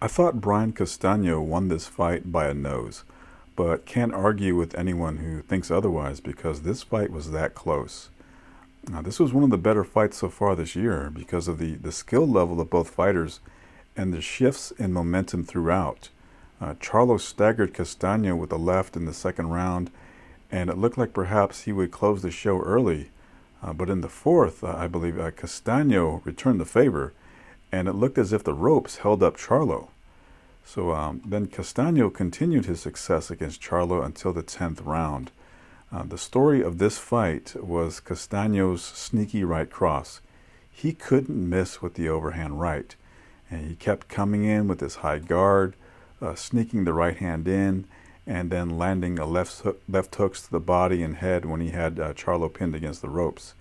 I thought Brian Castano won this fight by a nose, but can't argue with anyone who thinks otherwise because this fight was that close. Now, this was one of the better fights so far this year because of the skill level of both fighters and the shifts in momentum throughout. Charlo staggered Castano with a left in the second round, and it looked like perhaps he would close the show early. But in the fourth, I believe Castano returned the favor, and it looked as if the ropes held up Charlo. So then Castano continued his success against Charlo until the 10th round. The story of this fight was Castano's sneaky right cross. He couldn't miss with the overhand right, and he kept coming in with his high guard, sneaking the right hand in, and then landing a left hooks to the body and head when he had Charlo pinned against the ropes.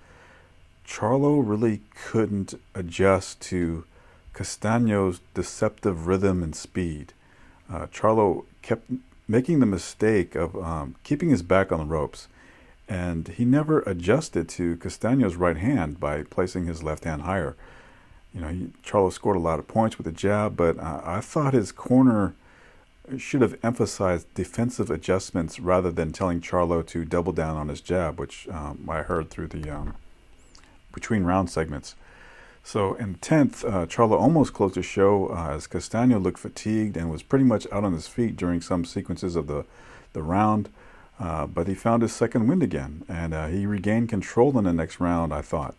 Charlo really couldn't adjust to Castano's deceptive rhythm and speed. Charlo kept making the mistake of keeping his back on the ropes, and he never adjusted to Castano's right hand by placing his left hand higher. Charlo scored a lot of points with the jab, but I thought his corner should have emphasized defensive adjustments rather than telling Charlo to double down on his jab, which I heard through the between round segments. So in the 10th, Charlo almost closed the show as Castano looked fatigued and was pretty much out on his feet during some sequences of the round. But he found his second wind again, and he regained control in the next round, I thought.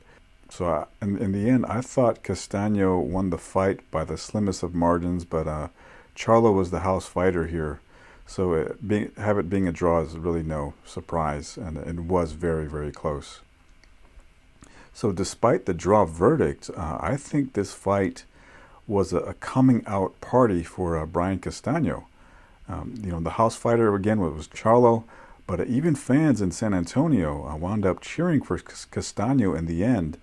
So in the end, I thought Castano won the fight by the slimmest of margins, but Charlo was the house fighter here. So have it being a draw is really no surprise, and it was very, very close. So despite the draw verdict, I think this fight was a coming out party for Brian Castano. The house fighter again was Charlo, but even fans in San Antonio wound up cheering for Castano in the end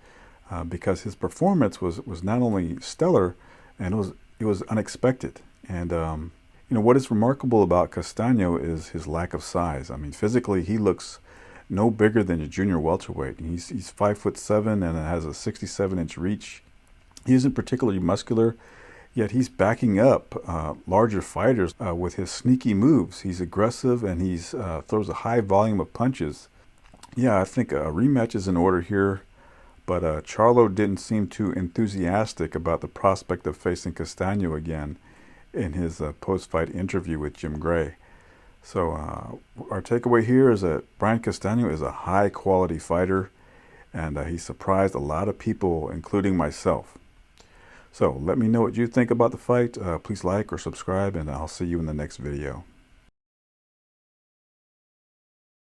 because his performance was not only stellar, and it was unexpected. And what is remarkable about Castano is his lack of size. I mean, physically he looks no bigger than a junior welterweight. He's 5'7" and has a 67-inch reach. He isn't particularly muscular, yet he's backing up larger fighters with his sneaky moves. He's aggressive and he throws a high volume of punches. Yeah, I think a rematch is in order here, but Charlo didn't seem too enthusiastic about the prospect of facing Castano again in his post-fight interview with Jim Gray. So our takeaway here is that Brian Castano is a high-quality fighter, and he surprised a lot of people, including myself. So let me know what you think about the fight. Please like or subscribe, and I'll see you in the next video.